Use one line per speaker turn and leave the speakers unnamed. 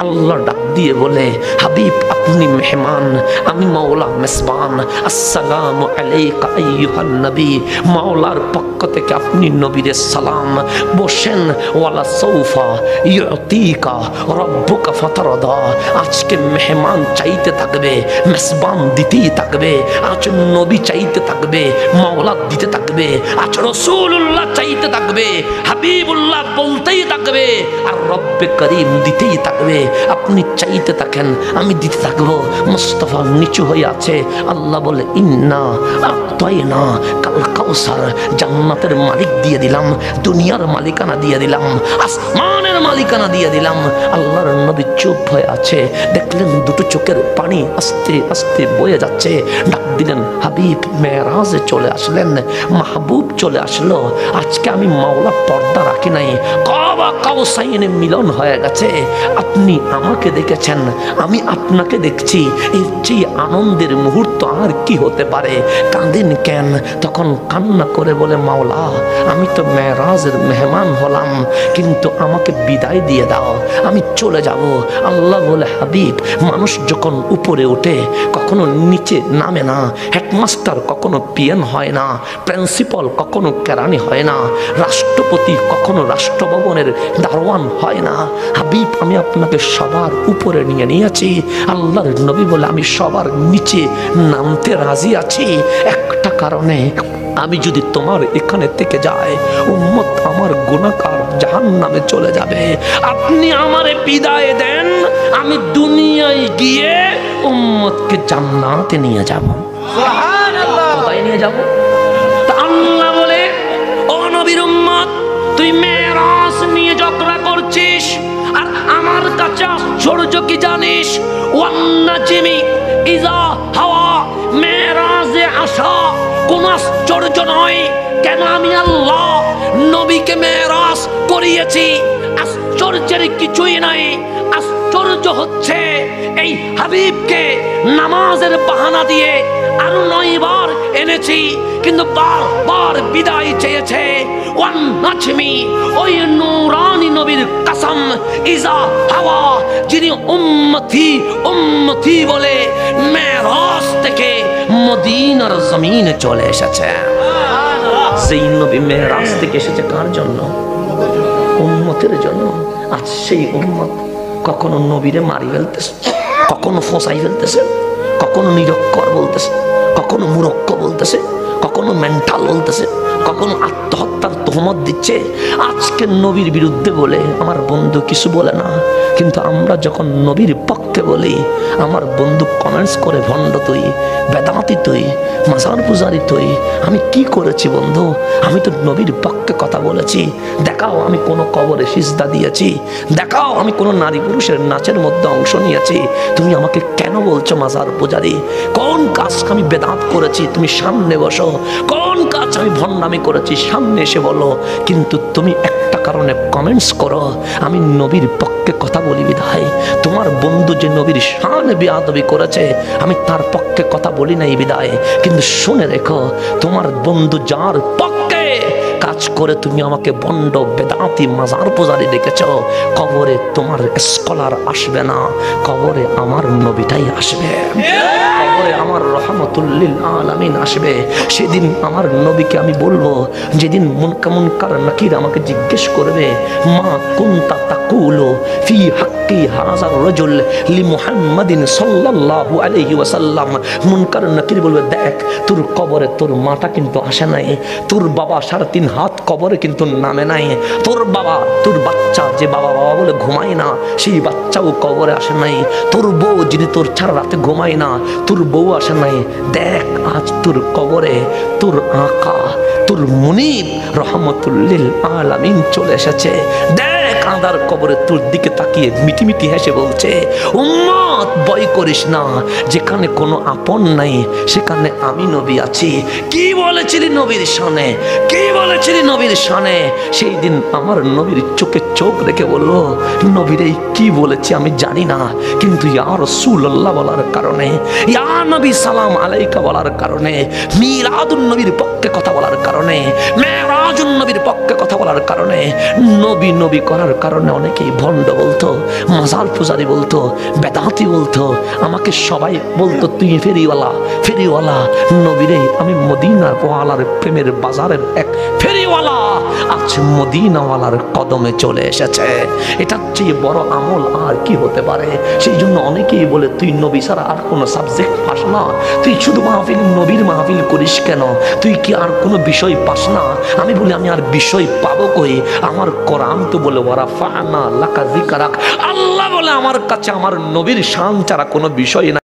আল্লাহ ডাক দিয়ে বলে, হাবিব আপনি মেহমান, আমি মাওলা মেজবান। আসসালামু আলাইকা আইয়ুহান নবী, মাওলার পক্ষ থেকে আপনি নবীর সালাম। বসেন, ওয়ালা সাউফা ইউতিকা রাব্বুকা ফাতারদা। আজকে মেহমান চাইতে থাকবে, মেজবান দিতেই থাকবে। আজ নবী চাইতে থাকবে, মাওলা দিতে থাকবে। আজ রাসূলুল্লাহ চাইতে থাকবে, হাবিবুল্লাহ বলতেই থাকবে, আর রব্বে করিম দিতেই থাকবে। আপনি চাইতে থাকেন, আমি দিতে থাকবো। মুস্তাফা নিচু হয়ে আছে। আল্লাহ বলে, ইন্না আতাইনা কাল কাউসার। জান্নাতের মালিক দিয়ে দিলাম, দুনিয়ার মালিকানা দিয়ে দিলাম, আসমানের মালিকানা দিয়ে দিলাম। আল্লাহর নবী চুপ হয়ে আছে। দেখলেন দুটো চোখের পানি আস্তে আস্তে বয়ে যাচ্ছে। ডাক দিলেন, হাবিব মেরাজে চলে আসলেন, মাহবুব চলে আসলো। আজকে আমি মাওলা পর্দা রাখি নাই, কাবা কাউসাইনে মিলন হয়ে গেছে। আপনি আমাকে দেখেছেন, আমি আপনাকে দেখছি। এর চেয়ে আনন্দের মুহূর্ত আর কি হতে পারে? কাঁদেন কেন? তখন কান্না করে বলে, মাওলা আমি তো মেরাজের মেহমান হলাম, কিন্তু আমাকে বিদায় দিয়ে দাও, আমি চলে যাব। আল্লাহ বলে, হাবিব মানুষ যখন উপরে ওঠে কখনো নিচে নামে না। হেডমাস্টার কখনো পিএন হয় না, প্রিন্সিপাল কখনো কেরানি হয় না, রাষ্ট্রপতি কখনো রাষ্ট্রভবনের দারোয়ান হয় না। হাবিব আমি আপনাকে সবার উপরে নিয়ে নিয়েছি। আল্লাহর নবী বলে, আমি সবার নিচে নামতে রাজি আছি একটা কারণে, আমি যদি তোমার এখানে থেকে যাই উম্মত আমার গুনাহগার জাহান্নামে চলে যাবে। আপনি আমারে বিদায় দেন, আমি দুনিয়ায় গিয়ে উম্মতকে জান্নাতে নিয়ে যাব। সুবহানাল্লাহ, কোথায় নিয়ে যাব? তা আল্লাহ বলে, ও নবীর উম্মত তুই মেরাজ নিয়ে ঝগড়া করছিস, আর আমার কাছে আশ্চর্য কি জানিস? ওয়ান নাজমি ইযা হাওয়া, মেরাজে আসা কোন আশ্চর্য নয়। কেন আমি আল্লাহ নবীকে মেরাজ করিয়েছি, আশ্চর্যের কিছুই নাই। আশ্চর্য হচ্ছে এই হাবিবকে নামাজের বাহানা দিয়ে আরো 9 বার এনেছি, কিন্তু বারবার বিদায় চেয়েছে। ওয়ান নাজমি, ওই নূরানী নবীর কসম, ইজা হাওয়া, যিনি উম্মতি উম্মতি বলে মেরাজ থেকে মদিনার জমিনে চলে এসেছে। সেই নবী মেরাজ থেকে এসেছে কার জন্য? উম্মতের জন্য। আজ সেই উম্মত কখনো নবীরে মারি ফেলতেছে, কখনো ফসাই ফেলতেছে, কখনো নিরক্ষর বলতেছে, কখনো মুরক্ক বলতেছে, কখনো মেন্টাল বলতেছে, কখনো আত্মহত্যার তোহমত দিচ্ছে। আজকে নবীর বিরুদ্ধে বলে আমার বন্ধু কিছু বলে না, কিন্তু আমরা যখন নবীর পক্ষে বলি আমার বন্ধু কমেন্টস করে, ভণ্ড তুই, বেদাতি তুই, মাজার পূজারি তুই। আমি কি করেছি বন্ধু? আমি তো নবীর পক্ষে কথা বলেছি। দেখাও আমি কোনো কবরে সিজদা দিয়েছি, দেখাও আমি কোনো নারী পুরুষের নাচের মধ্যে অংশ নিয়েছি। তুমি আমাকে কেন বলছো মাজার পূজারি? কোন কাজ আমি বেদাত করেছি? তুমি সামনে বসো। কোন কাজ আমি ভণ্ডামি করেছি? সামনে এসে বলো। কিন্তু তুমি একটা কারণে কমেন্টস করো, আমি নবীর পক্ষে কথা বলি বিধায়। তোমার বন্ধু যে নবীর শান বেয়াদবি করেছে আমি তার পক্ষে কথা বলি নাই বিদায়। কিন্তু শুনে রেখো, তোমার বন্ধু যার পক্ষে কাজ করে তুমি আমাকে বন্ড বেদাতি মাজার পূজারি ডেকেছ, কবরে তোমার স্কলার আসবে না, কবরে আমার নবীটাই আসবে, কবরে আমার রহমতুল লিল আলামিন আসবে। সেদিন আমার নবীকে আমি বলবো, যেদিন মুনকার নাকির আমাকে জিজ্ঞেস করবে, মা কুনতা তাকুলু ফি হাক্কি হাযার রাজুল লি মুহাম্মাদিন সাল্লাল্লাহু আলাইহি ওয়াসাল্লাম। মুনকার নাকির বলবে, দেখ তোর কবরে তোর মাটা কিন্তু আসে নাই, তোর বাবা 3.5 হাত কবরে কিন্তু নামে নাই, তোর বাবা, তোর বাচ্চা যে বাবা বাবা বলে ঘুমায় না সেই বাচ্চাও কবরে আসে নাই, তোর বউ যিনি তোর ছাড়া রাতে ঘুমায় না তোর বউ আসে নাই। দেখ আজ তোর কবরে তোর আকা, তোর মুনিব রহমতুল লিল আলামিন চলে এসেছে। দেখ আদার কবরে তোর দিকে তাকিয়ে মিটিমিটি হেসে বলছে, উম্মত ভয় করিস না, যেখানে কোনো আপন নাই সেখানে আমি নবী আছি। কি বলেছিলি নবীর শানে? কি বলেছিলি নবীর শানে? সেই দিন আমার নবীর চোখে চোখ রেখে বললো, নবীরে কি বলেছি আমি জানি না, কিন্তু ইয়া রাসূলুল্লাহ বলার কারণে, ইয়া নবী সালাম আলাইকা বলার কারণে, মিলাদুন নবীর পক্ষে কথা বলার কারণে, মেরাজ সিরাজুন নবীর পক্ষে কথা বলার কারণে, নবী নবী করার কারণে অনেকেই ভণ্ড বলতো, মাজার পূজারি বলতো, বেদাতি বলতো। আমাকে সবাই বলতো তুই ফেরিওয়ালা, ফেরিওয়ালা। নবীরে আমি মদিনার ওয়ালার প্রেমের বাজারের এক ফেরিওয়ালা আজ মদিনাওয়ালার কদমে চলে এসেছে। এটার চেয়ে বড় আমল আর কি হতে পারে? সেই জন্য অনেকেই বলে তুই নবী ছাড়া আর কোনো সাবজেক্ট পাস না, তুই শুধু মাহফিল নবীর মাহফিল করিস কেন, তুই কি আর কোনো বিষয় পাস না? আমি বলি আমি আর বিষয় পাবো কই? আমার কোরআন তো বলে ওয়ারাফা'না লাকা যিকরাক, আল্লাহ বলে আমার কাছে আমার নবীর শান ছাড়া কোনো বিষয় না।